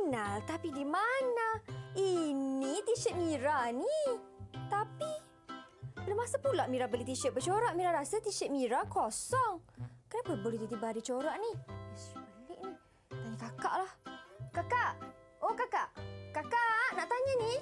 kenal, tapi di mana? Ini t-shirt Mira ni. Tapi, belum masa pula Mira beli t-shirt bercorak. Mira rasa t-shirt Mira kosong. Kenapa boleh tiba-tiba ada corak ni? Pelik ni. Tanya kakak lah. Kakak! Oh, kakak! Kakak, nak tanya ni.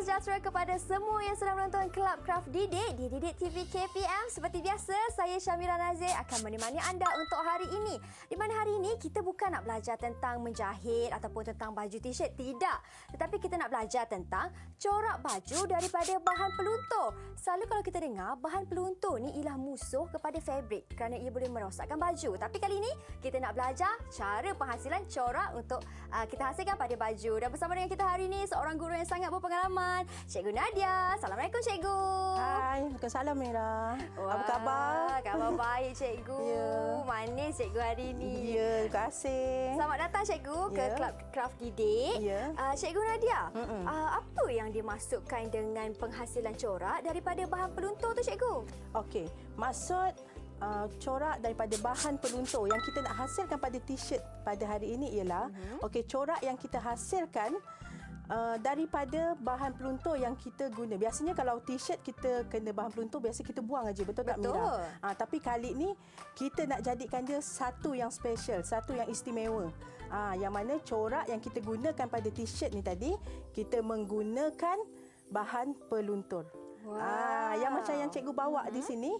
Sejahtera kepada semua yang sedang menonton Kelab Craft Didik di Didik TV KPM. Seperti biasa, saya Syamira Nazir akan menemani anda untuk hari ini. Di mana hari ini kita bukan nak belajar tentang menjahit ataupun tentang baju t-shirt, tidak. Tetapi kita nak belajar tentang corak baju daripada bahan peluntur. Selalu kalau kita dengar, bahan peluntur ni ialah musuh kepada fabrik kerana ia boleh merosakkan baju. Tapi kali ini kita nak belajar cara penghasilan corak untuk kita hasilkan pada baju. Dan bersama dengan kita hari ini seorang guru yang sangat berpengalaman, Cikgu Nadia. Assalamualaikum, Cikgu. Hai, Waalaikumsalam, Mira. Wah, apa khabar? Khabar baik, Cikgu. Ya. Manis, Cikgu, hari ini. Ya, terima kasih. Selamat datang, Cikgu, ke Kelab Craft Didik. Ya. Cikgu Nadia, apa yang dimaksudkan dengan penghasilan corak daripada bahan peluntur tu, Cikgu? Okey, maksud corak daripada bahan peluntur yang kita nak hasilkan pada t-shirt pada hari ini ialah okey, corak yang kita hasilkan daripada bahan peluntur yang kita guna. Biasanya kalau t-shirt kita kena bahan peluntur, biasa kita buang aja, betul tak, Mira? Tapi kali ni kita nak jadikan dia satu yang special, satu yang istimewa. Yang mana corak yang kita gunakan pada t-shirt ni tadi, kita menggunakan bahan peluntur. Wow. Yang macam yang cikgu bawa di sini,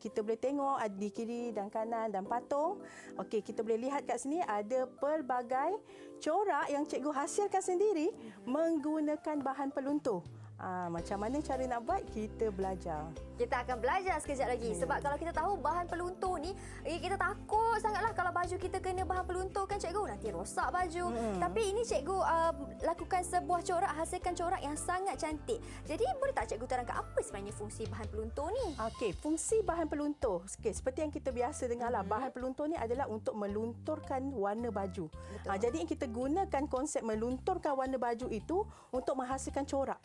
kita boleh tengok di kiri dan kanan dan patung. Okey, kita boleh lihat kat sini ada pelbagai corak yang cikgu hasilkan sendiri menggunakan bahan peluntur. Macam mana cara nak buat, kita belajar. Kita akan belajar sekejap lagi. Sebab kalau kita tahu bahan peluntur ni, kita takut sangatlah kalau baju kita kena bahan peluntur kan, Cikgu. Nanti rosak baju. Tapi ini Cikgu lakukan sebuah corak, hasilkan corak yang sangat cantik. Jadi boleh tak Cikgu terangkan apa sebenarnya fungsi bahan peluntur ni? Okey, fungsi bahan peluntur. Okay, seperti yang kita biasa dengarlah, bahan peluntur ni adalah untuk melunturkan warna baju. Jadi yang kita gunakan konsep melunturkan warna baju itu untuk menghasilkan corak.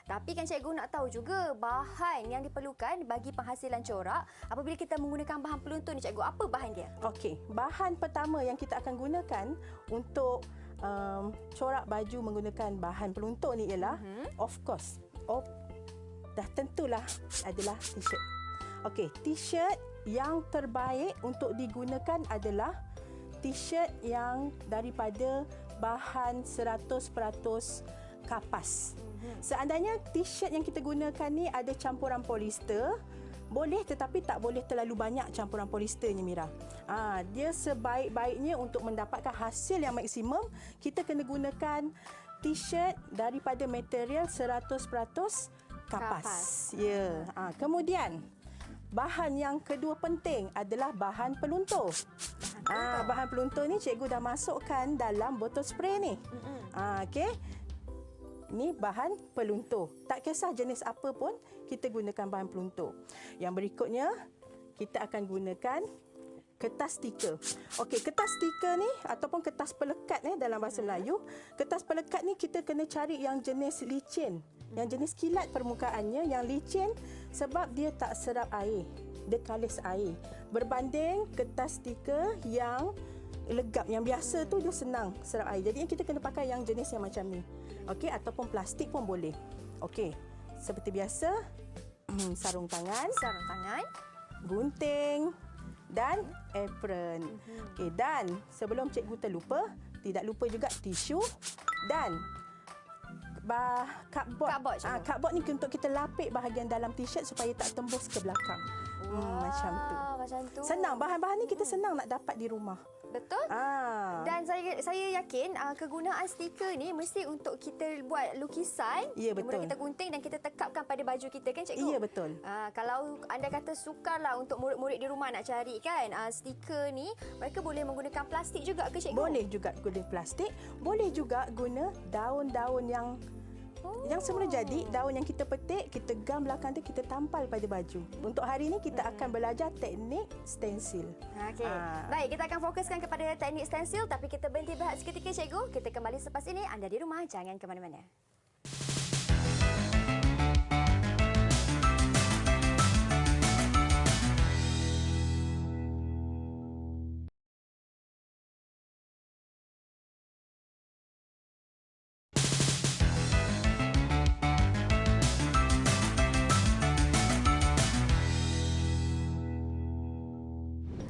Tapi kan Cikgu nak tahu juga bahan yang diperlukan bagi penghasilan corak apabila kita menggunakan bahan peluntur ni, Cikgu. Apa bahan dia? Okey, bahan pertama yang kita akan gunakan untuk corak baju menggunakan bahan peluntur ni ialah of course, dah tentulah adalah t-shirt. Okey, t-shirt yang terbaik untuk digunakan adalah t-shirt yang daripada bahan 100% kapas. Seandainya t-shirt yang kita gunakan ni ada campuran polister, boleh, tetapi tak boleh terlalu banyak campuran polisternya, Mira. Dia sebaik-baiknya untuk mendapatkan hasil yang maksimum, kita kena gunakan t-shirt daripada material 100% kapas. Ya. Kemudian bahan yang kedua penting adalah bahan peluntur. Bahan peluntur ni cikgu dah masukkan dalam botol spray ni. Okey. Ini bahan peluntur. Tak kisah jenis apa pun, kita gunakan bahan peluntur. Yang berikutnya, kita akan gunakan kertas stiker. Okey, kertas stiker ni ataupun kertas pelekat dalam bahasa Melayu. Kertas pelekat ni kita kena cari yang jenis licin, yang jenis kilat permukaannya, yang licin sebab dia tak serap air. Dia kalis air. Berbanding kertas stiker yang legap, yang biasa tu dia senang serap air. Jadi kita kena pakai yang jenis yang macam ni. Okey, ataupun plastik pun boleh. Okey, seperti biasa, sarung tangan, gunting dan apron. Okey, dan sebelum cikgu terlupa, tidak lupa juga tisu dan cardboard. Cardboard ni untuk kita lapik bahagian dalam t-shirt supaya tak tembus ke belakang. Macam tu. Macam tu. Senang, bahan-bahan ni kita senang nak dapat di rumah. Betul. Dan saya yakin kegunaan stiker ni mesti untuk kita buat lukisan. Ya, Kemudian betul. kita gunting dan kita tekapkan pada baju kita kan cikgu? Ya, betul. Kalau anda kata sukarlah untuk murid-murid di rumah nak cari kan stiker ni, mereka boleh menggunakan plastik juga ke cikgu? Boleh juga guna plastik, boleh juga guna daun-daun yang semula jadi, daun yang kita petik, kita gam belakang tu, kita tampal pada baju. Untuk hari ini kita akan belajar teknik stensil. Okey. Baik, kita akan fokuskan kepada teknik stensil, tapi kita berhenti berehat seketika cikgu. Kita kembali selepas ini. Anda di rumah jangan ke mana-mana.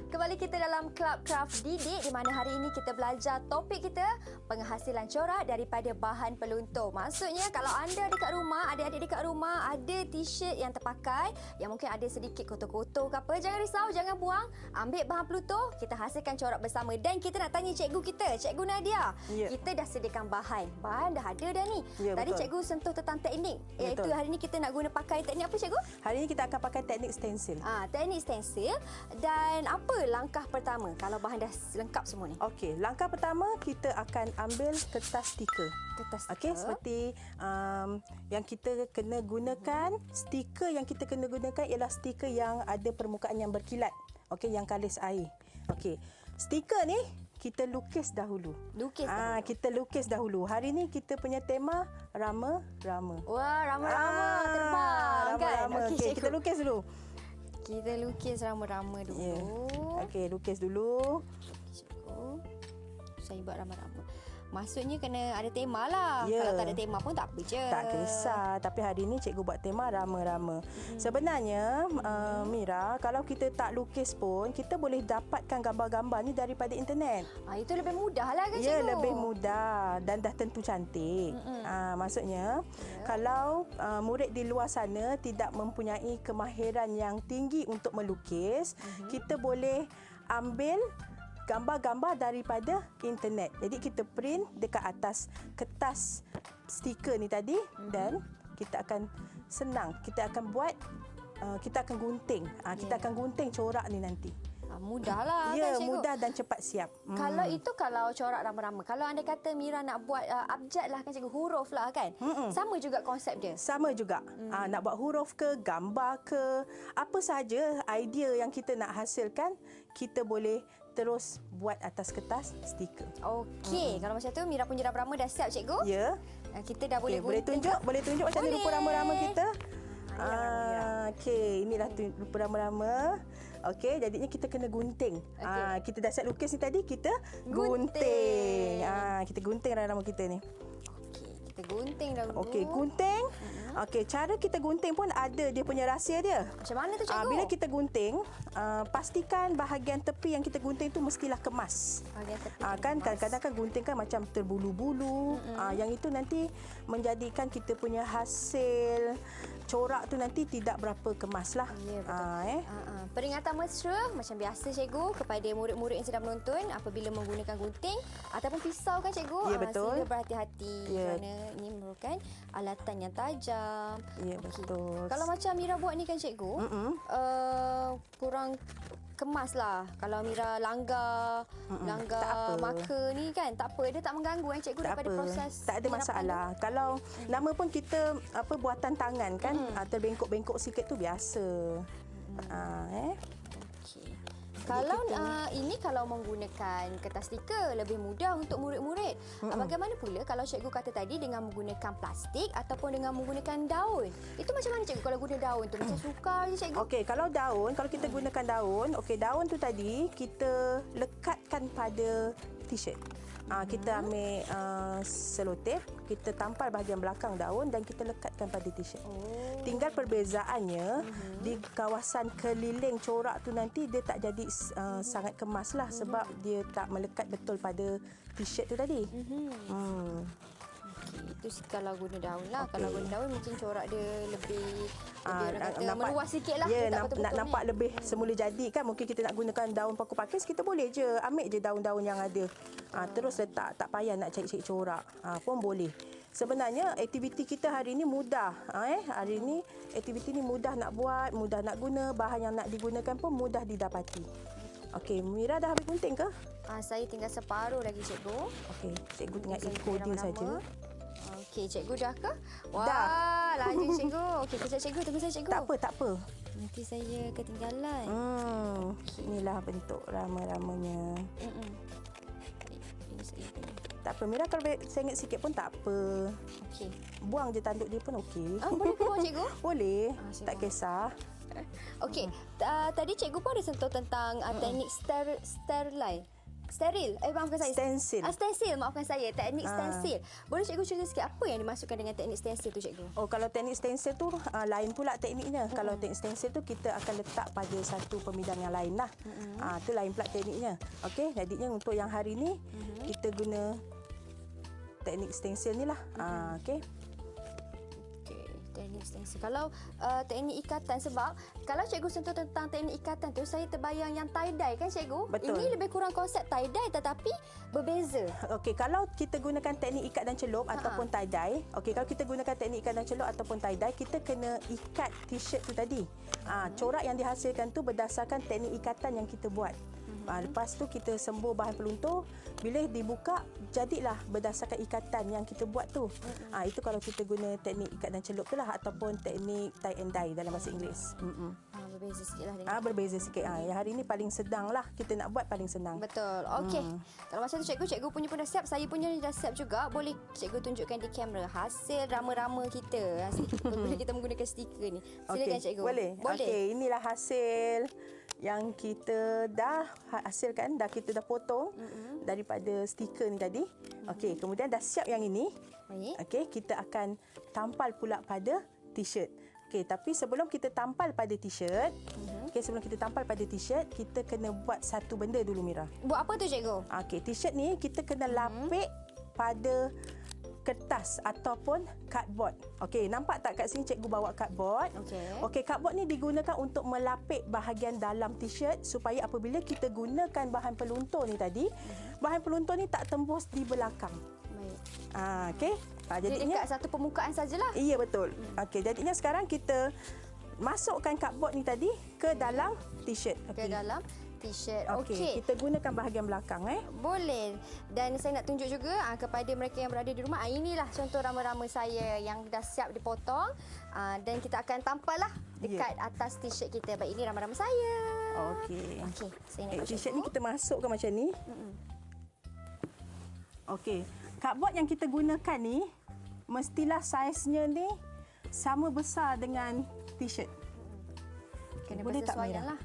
Kembali kita dalam Club Craft Didik di mana hari ini kita belajar topik kita penghasilan corak daripada bahan peluntur. Maksudnya kalau anda dekat rumah, adik-adik dekat rumah ada t-shirt yang terpakai yang mungkin ada sedikit kotor-kotor ke apa, jangan risau, jangan buang. Ambil bahan peluntur, kita hasilkan corak bersama. Dan kita nak tanya cikgu kita, Cikgu Nadia. Ya. Kita dah sediakan bahan. Bahan dah ada dah ni. Ya, Tadi betul. cikgu sentuh tentang teknik. Iaitu Betul. hari ini kita nak guna pakai teknik apa cikgu? Hari ini kita akan pakai teknik stensil. Teknik stensil. Dan apa langkah pertama kalau bahan dah lengkap semua ni? Okey, langkah pertama kita akan ambil kertas stiker. Kertas Okey, seperti yang kita kena gunakan, stiker yang kita kena gunakan ialah stiker yang ada permukaan yang berkilat. Okey, yang kalis air. Okey, stiker ni kita lukis dahulu. Kita lukis dahulu. Hari ni kita punya tema rama-rama. Wah, rama-rama terbang kan? Rama-rama. Okey, kita lukis dulu. Kita lukis rama-rama dulu. Ya. Okey, lukis dulu. Cikgu, saya buat rama-rama. Maksudnya kena ada tema lah. Ya. Kalau tak ada tema pun tak apa je. Tak kisah. Tapi hari ini cikgu buat tema rama-rama. Sebenarnya, Mira, kalau kita tak lukis pun, kita boleh dapatkan gambar-gambar ni daripada internet. Itu lebih mudah lah kan cikgu? Ya, lebih mudah dan dah tentu cantik. Maksudnya, kalau murid di luar sana tidak mempunyai kemahiran yang tinggi untuk melukis, kita boleh ambil gambar-gambar daripada internet. Jadi kita print dekat atas kertas stiker ni tadi dan kita akan senang. Kita akan buat, kita akan gunting. Kita akan gunting corak ni nanti. Mudah lah Ya, kan cikgu? mudah dan cepat siap. Kalau corak rama-rama. Kalau anda kata Mira nak buat abjad lah kan cikgu, huruf lah kan? Sama juga konsep dia? Sama juga. Nak buat huruf ke, gambar ke, apa sahaja idea yang kita nak hasilkan, kita boleh terus buat atas kertas stiker. Okey, kalau macam tu Mira punya rama-rama dah siap cikgu? Ya. Kita dah boleh Boleh gunting. boleh tunjuk macam mana rupa rama-rama kita? Okey, inilah rupa rama-rama. Okey, jadinya kita kena gunting. Kita dah siap lukis ni tadi, kita gunting. Kita gunting rama-rama kita ni. Okey, kita gunting dahulu. Okey, gunting. Okey, cara kita gunting pun ada dia punya rahsia dia. Macam mana tu cikgu? Bila kita gunting, pastikan bahagian tepi yang kita gunting tu mestilah kemas. Bahagian tepi Kan kadang-kadang kan gunting kan macam terbulu-bulu. Yang itu nanti menjadikan kita punya hasil corak tu nanti tidak berapa kemas lah. Ya, betul. Peringatan mesra macam biasa cikgu kepada murid-murid yang sedang menonton apabila menggunakan gunting ataupun pisau kan cikgu. Ya, betul. Sila berhati-hati kerana ini memerlukan alatan yang tajam. Ya, betul. Kalau macam Mira buat ni kan cikgu, kurang kemas lah. Kalau Mira langgar marker ni kan, tak apa. Dia tak mengganggu kan cikgu daripada proses. Tak ada masalah. Kalau nama pun kita buatan tangan kan, terbengkok-bengkok sikit tu biasa. Okey. Kalau ini kalau menggunakan kertas stiker lebih mudah untuk murid-murid. Bagaimana pula kalau cikgu kata tadi dengan menggunakan plastik ataupun dengan menggunakan daun? Itu macam mana cikgu kalau guna daun tu? Macam sukar je cikgu? Okey, kalau kita gunakan daun, daun tu tadi kita lekatkan pada t-shirt. Kita ambil selotip, kita tampal bahagian belakang daun dan kita lekatkan pada t-shirt. Tinggal perbezaannya di kawasan keliling corak tu nanti dia tak jadi sangat kemas lah sebab dia tak melekat betul pada t-shirt tu tadi. Itu kalau guna daun lah. Okey. Kalau guna daun mungkin corak dia lebih orang kata nampak- meluas sikit lah. Ya, Dia tak betul-betul nampak ni. lebih semula jadi kan. Mungkin kita nak gunakan daun paku pakis, kita boleh je ambil je daun-daun yang ada. Terus letak, tak payah nak cari-cari corak. Pun boleh. Sebenarnya aktiviti kita hari ini mudah. Hari ini aktiviti ni mudah nak buat, mudah nak guna, bahan yang nak digunakan pun mudah didapati. Okey, Mira dah habis gunting ke? Saya tinggal separuh lagi, cikgu. Okey, cikgu tengah Saya ikut dia lama-lama. saja. Okey, cikgu dah ke? Wah, Dah. laju cikgu. Okey, kejap cikgu, tunggu saya cikgu. Tak apa, tak apa. Nanti saya ketinggalan. Inilah bentuk rama-ramanya. Ini saya punya. Tak apa, Mira kalau sengit sikit pun tak apa. Okey. Buang je tanduk dia pun okey. Boleh ke buang, cikgu? Boleh, saya tak buang. kisah. Okey, tadi cikgu pun ada sentuh tentang teknik maafkan saya. Stensil. Stensil, maafkan saya. Teknik stensil. Boleh cikgu cerita sikit apa yang dimasukkan dengan teknik stensil tu, cikgu? Oh, kalau teknik stensil tu lain pula tekniknya. Kalau teknik stensil tu kita akan letak pada satu pemidang yang lain lah. Tu lain pula tekniknya. Okey, jadinya untuk yang hari ni kita guna teknik stensil ni lah. Okey. Okey, teknik stensil. Kalau teknik ikatan, sebab kalau cikgu sentuh tentang teknik ikatan tu, saya terbayang yang tie-dye kan, cikgu? Betul. Ini lebih kurang konsep tie-dye tetapi berbeza. Okey, kalau kita gunakan teknik ikat dan celup ataupun tie-dye, okey, kalau kita gunakan teknik ikat dan celup ataupun tie-dye, kita kena ikat t-shirt tu tadi. Corak yang dihasilkan tu berdasarkan teknik ikatan yang kita buat. Lepas tu kita sembur bahan peluntur, bila dibuka jadilah berdasarkan ikatan yang kita buat tu. Itu kalau kita guna teknik ikat dan celup tu lah, ataupun teknik tie and dye dalam bahasa Inggeris. Berbeza sikit lah dengan Berbeza sikit. Yang hari ni paling sedang lah, kita nak buat paling senang. betul. Okey. Kalau macam tu cikgu punya pun dah siap, saya punya dah siap juga. Boleh cikgu tunjukkan di kamera hasil rama-rama kita. Boleh kita menggunakan stiker ni. Silakan cikgu. Boleh. Boleh. Okey, inilah hasil yang kita dah hasilkan, kita dah potong daripada stiker ni tadi. Okey, kemudian dah siap yang ini. Baik. Okey, kita akan tampal pula pada t-shirt. Okey, tapi sebelum kita tampal pada t-shirt, sebelum kita tampal pada t-shirt, kita kena buat satu benda dulu, Mira. Buat apa tu, cikgu? Okey, t-shirt ni kita kena lapik pada kertas ataupun cardboard. Okey, nampak tak kat sini cikgu bawa cardboard? Okey, cardboard ni digunakan untuk melapik bahagian dalam t-shirt supaya apabila kita gunakan bahan peluntur ni tadi, bahan peluntur ni tak tembus di belakang. Baik. Okey. Jadi Jadinya dekat satu permukaan sajalah. iya betul. Okey, jadinya sekarang kita masukkan cardboard ni tadi ke dalam t-shirt. Ke dalam t-shirt. Okey, Okey. kita gunakan bahagian belakang Boleh. Dan saya nak tunjuk juga kepada mereka yang berada di rumah. Inilah contoh rama-rama saya yang dah siap dipotong. Dan kita akan tampal lah dekat atas t-shirt kita. Baik, ini rama-rama saya. Okey. Okey, saya nak T-shirt ni kita masukkan macam ni. Okey, cardboard yang kita gunakan ni mestilah saiznya ni sama besar dengan t-shirt. kena boleh tak, bersesuaian Mira? lah.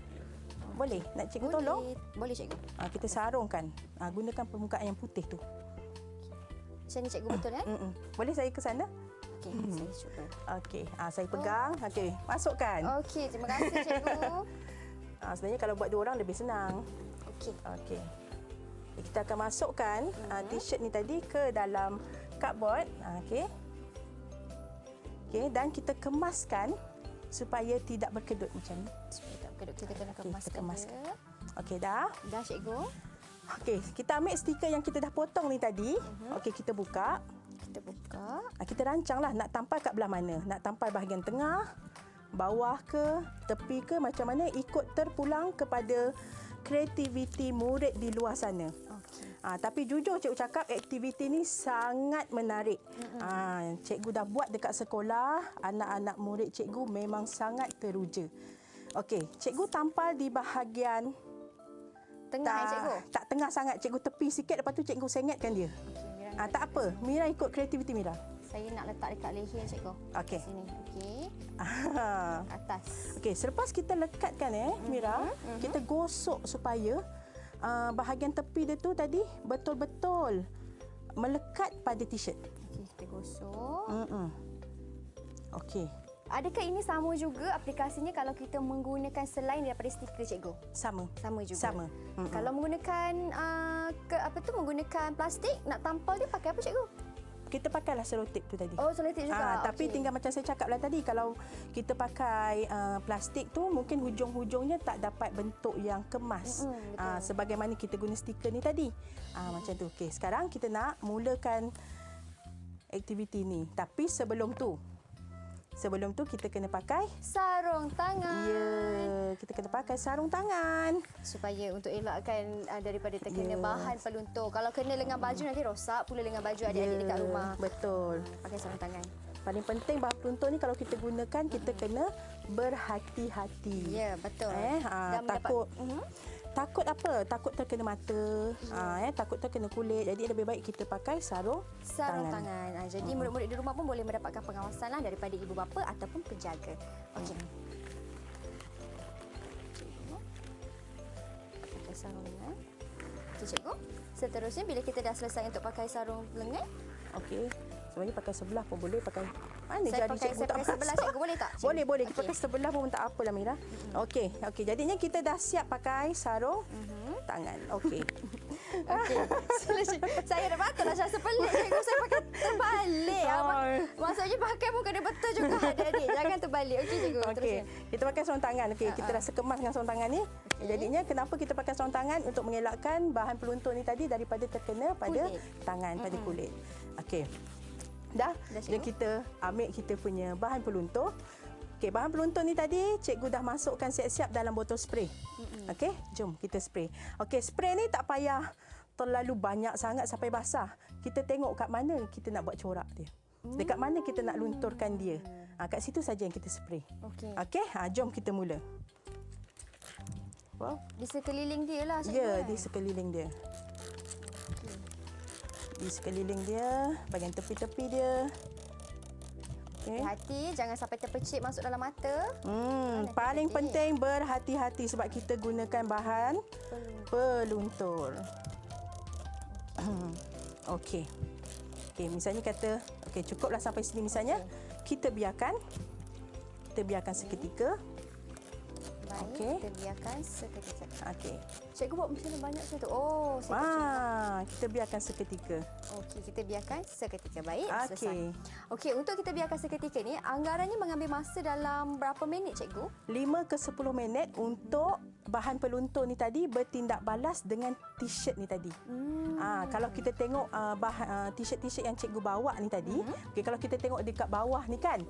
Boleh? Nak cikgu tolong? Boleh, cikgu. Kita sarungkan. Gunakan permukaan yang putih tu. Macam ni, cikgu, betul kan? Boleh saya ke sana? Okey, saya cuba. Okey, saya pegang. Okey, masukkan. Okey, terima kasih, cikgu. Sebenarnya kalau buat 2 orang lebih senang. Okey. Okey. Kita akan masukkan t-shirt ni tadi ke dalam cardboard. Okey. Okey, dan kita kemaskan supaya tidak berkedut macam ni. Supaya tak berkedut, kita kena Okey, kemaskan. kita kemaskan. dia. Okey, dah. Dah, cikgu. Okey, kita ambil stiker yang kita dah potong ni tadi. Okey, kita buka. Kita buka. Kita rancanglah nak tampal kat belah mana. Nak tampal bahagian tengah, bawah ke, tepi ke, macam mana, ikut terpulang kepada kreativiti murid di luar sana. Tapi jujur cikgu cakap aktiviti ni sangat menarik. Cikgu dah buat dekat sekolah, anak-anak murid cikgu memang sangat teruja. Okey, cikgu tampal di bahagian Tengah, cikgu. tak tengah sangat, cikgu tepi sikit, lepas tu cikgu sengatkan dia. Okey, Mira. Tak apa, Mira ikut kreativiti Mira. Saya nak letak dekat leher, cikgu. Okey. Sini. Okey. Atas. Okey, selepas kita lekatkan Mira, kita gosok supaya bahagian tepi dia tu tadi betul-betul melekat pada t-shirt. Okey, kita gosok. Okey, Adakah ini sama juga aplikasinya kalau kita menggunakan selain daripada stiker, cikgu? sama. Sama juga. Sama. Kalau menggunakan menggunakan plastik, nak tampal dia pakai apa, cikgu? kita pakailah selotip tu tadi. Oh, selotip juga. Tapi tinggal macam saya cakap lah tadi, kalau kita pakai plastik tu mungkin hujung-hujungnya tak dapat bentuk yang kemas. Sebagaimana kita guna stiker ni tadi. Macam tu. Okey, sekarang kita nak mulakan aktiviti ni. Tapi sebelum tu kita kena pakai sarung tangan. Ya, kita kena pakai sarung tangan Supaya untuk elakkan daripada terkena bahan peluntur. Kalau kena lengan baju nanti rosak pula lengan baju adik-adik dekat rumah. Betul. Pakai sarung tangan. Paling penting bahan peluntur ni kalau kita gunakan, kita kena berhati-hati. Ya, betul. Dan Takut apa? Takut terkena mata, takut terkena kulit. Jadi lebih baik kita pakai sarung tangan. Jadi murid-murid di rumah pun boleh mendapatkan pengawasan daripada ibu bapa ataupun penjaga. Okey. Pakai sarung lengan. Okey, cikgu. Seterusnya bila kita dah selesai untuk pakai sarung lengan, okey. Sebenarnya pakai sebelah pun boleh, pakai mana saya jari pakai, cikgu saya tak pakai sebelah cikgu boleh tak? Cikgu? Boleh. Kita pakai sebelah pun tak apalah Mira. Okey. Jadinya kita dah siap pakai sarung tangan. Okey. Okey. Saya dah patut dah rasa pelik cikgu, saya pakai terbalik. Maksudnya pakai pun kena betul juga adik-adik. Jangan terbalik. Okey cikgu. Okey. Kita pakai sarung tangan. Okey, kita rasa kemas dengan sarung tangan ni. Jadinya kenapa kita pakai sarung tangan? Untuk mengelakkan bahan peluntur ni tadi daripada terkena pada tangan, pada kulit. Okey. Dah dan kita ambil kita punya bahan peluntur. Okey, bahan peluntur ni tadi cikgu dah masukkan siap-siap dalam botol spray. Okey, jom kita spray. Okey, spray ni tak payah terlalu banyak sangat sampai basah. Kita tengok kat mana kita nak buat corak dia. Dekat mana kita nak lunturkan dia. Kat situ saja yang kita spray. Okey, jom kita mula. Wow. Di sekeliling dia lah cikgu. Ya, di sekeliling dia. Di sekeliling dia, bahagian tepi-tepi dia. Hati-hati, jangan sampai terpecik masuk dalam mata. Paling penting berhati-hati sebab kita gunakan bahan peluntur. Okey. Misalnya kata, cukuplah sampai sini misalnya. Kita biarkan seketika. Baik, kita biarkan seketika. Okey. Cikgu buat macam mana banyak saya tu? Oh, kita biarkan seketika. Okey, kita biarkan seketika. Baik, selesai. Okey, untuk kita biarkan seketika ni, anggarannya mengambil masa dalam berapa minit cikgu? 5 ke 10 minit untuk bahan peluntur ni tadi bertindak balas dengan t-shirt ni tadi. Kalau kita tengok t-shirt yang cikgu bawa ni tadi, kalau kita tengok dekat bawah ni kan,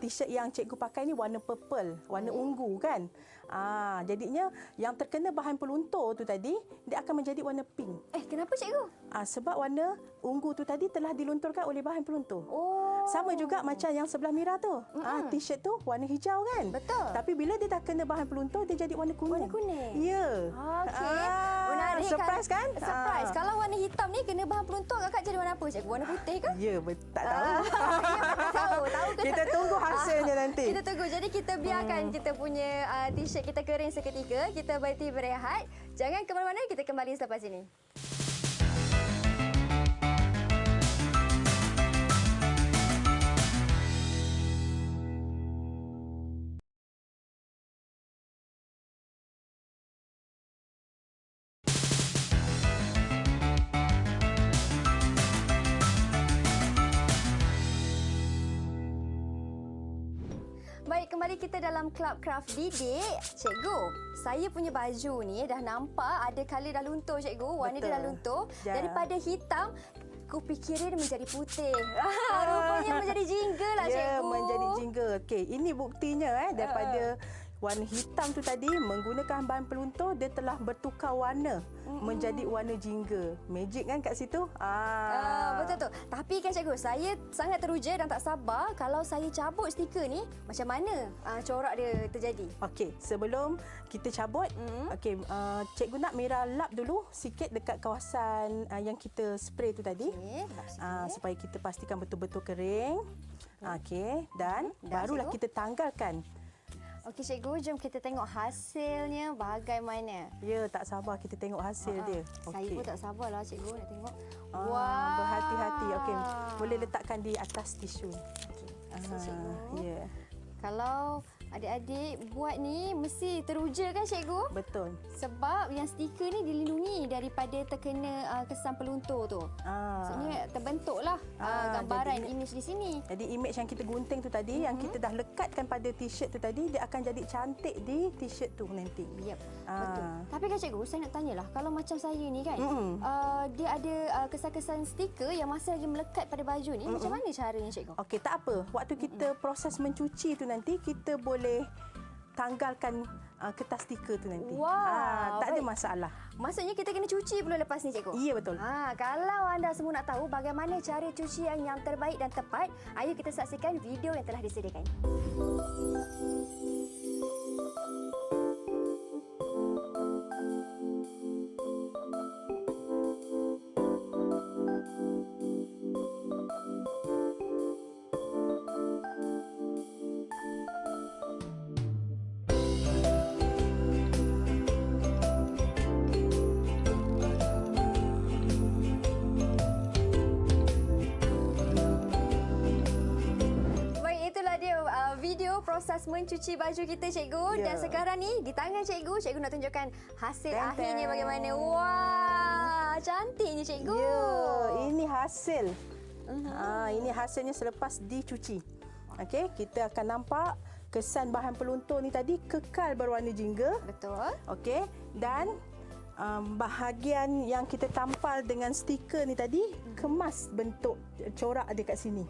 t-shirt yang cikgu pakai ni warna purple, warna ungu kan. Jadinya yang terkena bahan peluntur tu tadi, dia akan menjadi warna pink. Kenapa cikgu? Sebab warna ungu tu tadi telah dilunturkan oleh bahan peluntur. Sama juga macam yang sebelah Mira tu. T-shirt tu warna hijau kan? Betul. Tapi bila dia dah kena bahan peluntur, dia jadi warna kuning. Warna kuning? Ya. Okey. Menarik. Surprise kan? Surprise. Kalau warna hitam ni kena bahan peluntur, kakak jadi warna apa cikgu? Warna putih ke? Ya, tak tahu. Tahu ke? Kita tunggu hasilnya nanti. Kita tunggu. Jadi kita biarkan kita punya t-shirt kita kering seketika. Kita berhenti berehat. Jangan ke mana-mana, kita kembali selepas ini. Baik, kembali kita dalam Club Craft Didik. Cikgu, saya punya baju ni dah nampak ada color dah luntur cikgu. Warna dia dah luntur. Daripada hitam, aku pikirin menjadi putih. Rupanya menjadi jingga lah cikgu. Ya, menjadi jingga. Okey, ini buktinya daripada warna hitam tu tadi menggunakan bahan peluntur, dia telah bertukar warna menjadi warna jingga. Magic kan kat situ? Betul tu. Tapi kan cikgu, saya sangat teruja dan tak sabar kalau saya cabut stiker ni, macam mana corak dia terjadi? Okey, sebelum kita cabut, cikgu nak Mira lap dulu sikit dekat kawasan yang kita spray tu tadi. Supaya kita pastikan betul-betul kering. Okey, dan barulah cikgu, kita tanggalkan. Okey cikgu, jom kita tengok hasilnya bagaimana. Ya, tak sabar kita tengok hasil dia. Saya pun tak sabarlah cikgu nak tengok. Berhati-hati. Okey, boleh letakkan di atas tisu. Cikgu. Ya. Kalau Adik-adik buat ni mesti teruja kan cikgu? Betul. Sebab yang stiker ni dilindungi daripada terkena kesan peluntur tu. Maksudnya terbentuklah gambaran imej di sini. Jadi imej yang kita gunting tu tadi, yang kita dah lekatkan pada t-shirt tu tadi, dia akan jadi cantik di t-shirt tu nanti. Yep, betul. Tapi kan cikgu, saya nak tanyalah, kalau macam saya ni kan, dia ada kesan-kesan stiker yang masih lagi melekat pada baju ni, macam mana caranya cikgu? Okey, tak apa. Waktu kita proses mencuci tu nanti, kita boleh tanggalkan kertas stiker tu nanti. Wah, tak ada masalah. Maksudnya kita kena cuci dulu lepas ni cikgu? Ya, betul. Kalau anda semua nak tahu bagaimana cara cucian yang terbaik dan tepat, ayo kita saksikan video yang telah disediakan. Video proses mencuci baju kita cikgu, dan sekarang ni di tangan cikgu nak tunjukkan hasil akhirnya bagaimana. Wah, cantiknya cikgu. Ya, ini hasil. Ini hasilnya selepas dicuci. Okey, kita akan nampak kesan bahan peluntur ni tadi kekal berwarna jingga. Betul. Okey, dan bahagian yang kita tampal dengan stiker ni tadi kemas bentuk corak dekat sini.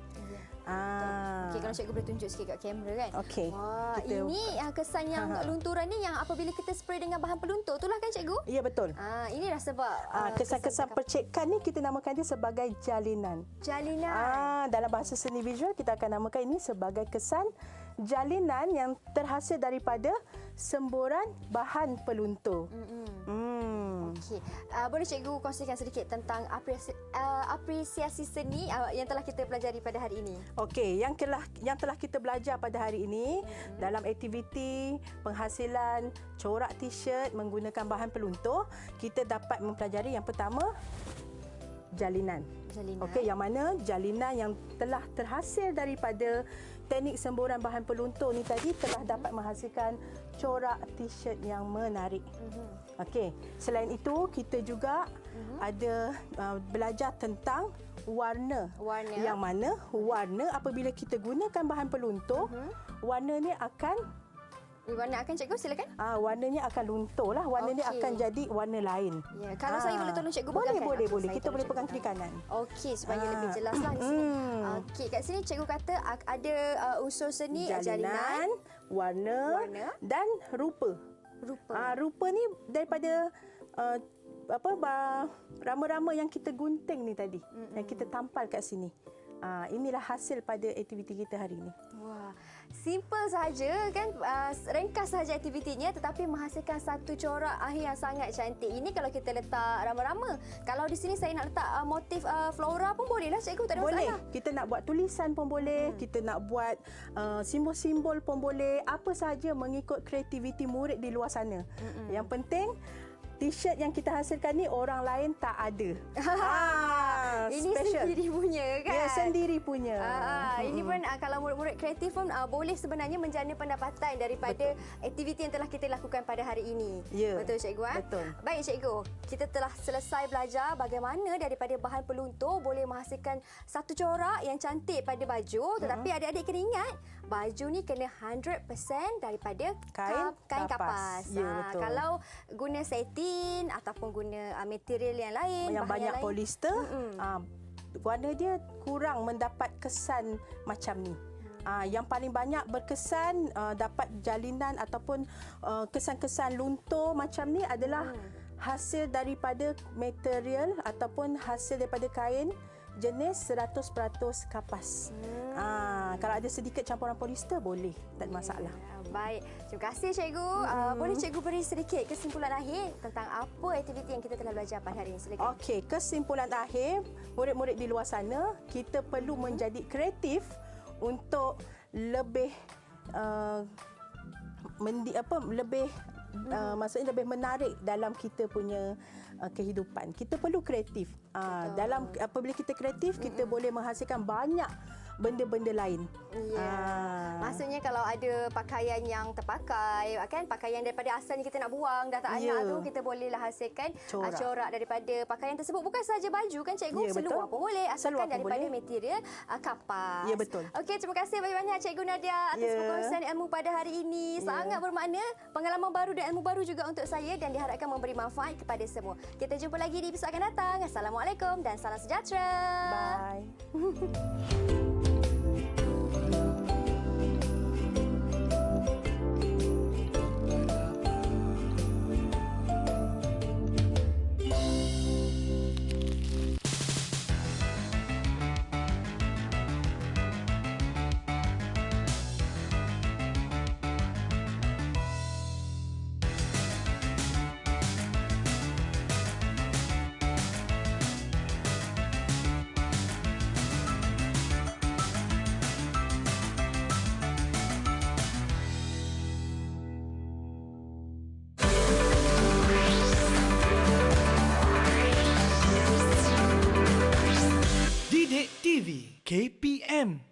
Okey, kalau cikgu boleh tunjuk sikit kat kamera kan. Okey. Wah, ini kesan yang lunturan ni yang apabila kita spray dengan bahan peluntur itulah kan cikgu? Ya, betul. Inilah sebab kesan-kesan percekan ni kita namakan dia sebagai jalinan. Jalinan. Dalam bahasa seni visual kita akan namakan ini sebagai kesan jalinan yang terhasil daripada semburan bahan peluntur. Okey. Boleh cikgu kongsikan sedikit tentang apresiasi seni yang telah kita pelajari pada hari ini? Okey, yang telah kita belajar pada hari ini dalam aktiviti penghasilan corak t-shirt menggunakan bahan peluntur, kita dapat mempelajari yang pertama jalinan. Okey, yang mana jalinan yang telah terhasil daripada teknik semburan bahan peluntur ni tadi telah dapat menghasilkan corak t-shirt yang menarik. Okey, selain itu kita juga ada belajar tentang warna. Yang mana warna apabila kita gunakan bahan peluntur, warna ni akan warna akan cikgu, silakan. Warnanya akan luntur lah. Warnanya akan jadi warna lain. Ya, kalau saya boleh tolong cikgu pegangkan. Boleh. Kita boleh pegang kiri kanan. Okey, supaya lebih jelaslah di sini. Okey, kat sini cikgu kata ada unsur seni jalinan, warna dan rupa. Rupa ni daripada rama-rama yang kita gunting ni tadi, yang kita tampal kat sini. Inilah hasil pada aktiviti kita hari ini. Wah, simple saja kan, ringkas saja aktivitinya tetapi menghasilkan satu corak akhir yang sangat cantik. Ini kalau kita letak rama-rama. Kalau di sini saya nak letak motif flora pun bolehlah cikgu, tak ada masalah. Kita nak buat tulisan pun boleh, kita nak buat simbol-simbol pun boleh, apa saja mengikut kreativiti murid di luar sana. Yang penting t-shirt yang kita hasilkan ni orang lain tak ada. Ini special. Sendiri punya kan? Ya, sendiri punya. Ini pun kalau murid-murid kreatif pun boleh sebenarnya menjana pendapatan daripada aktiviti yang telah kita lakukan pada hari ini. Ya, betul cikgu? Betul. Baik cikgu, kita telah selesai belajar bagaimana daripada bahan peluntur boleh menghasilkan satu corak yang cantik pada baju. Tetapi adik-adik kena ingat, baju ni kena 100% daripada kain kapas. Ya, betul. Kalau guna satin ataupun guna material yang lain, yang bahan banyak yang lain, polister, warna dia kurang mendapat kesan macam ni. Yang paling banyak berkesan dapat jalinan ataupun kesan-kesan luntur macam ni adalah hasil daripada material ataupun hasil daripada kain jenis 100% kapas. Kalau ada sedikit campuran polister boleh, tak ada masalah. Baik, terima kasih cikgu. Boleh cikgu beri sedikit kesimpulan akhir tentang apa aktiviti yang kita telah belajar pada hari ini? Silakan. Okey, kesimpulan akhir, murid-murid di luar sana, kita perlu menjadi kreatif untuk lebih maksudnya lebih menarik dalam kita punya kehidupan. Kita perlu kreatif. Dalam apabila kita kreatif, kita boleh menghasilkan banyak benda-benda lain. Ya. Maksudnya kalau ada pakaian yang terpakai, kan pakaian daripada asalnya kita nak buang, dah tak anak tu, kita bolehlah hasilkan corak daripada pakaian tersebut. Bukan sahaja baju kan cikgu, seluar pun boleh, asalkan daripada material kapas. Ya, betul. Okey, terima kasih banyak-banyak Cikgu Nadia atas perkongsian ilmu pada hari ini. Sangat bermakna, pengalaman baru dan ilmu baru juga untuk saya dan diharapkan memberi manfaat kepada semua. Kita jumpa lagi di episod akan datang. Assalamualaikum dan salam sejahtera. Bye. Didik TV KPM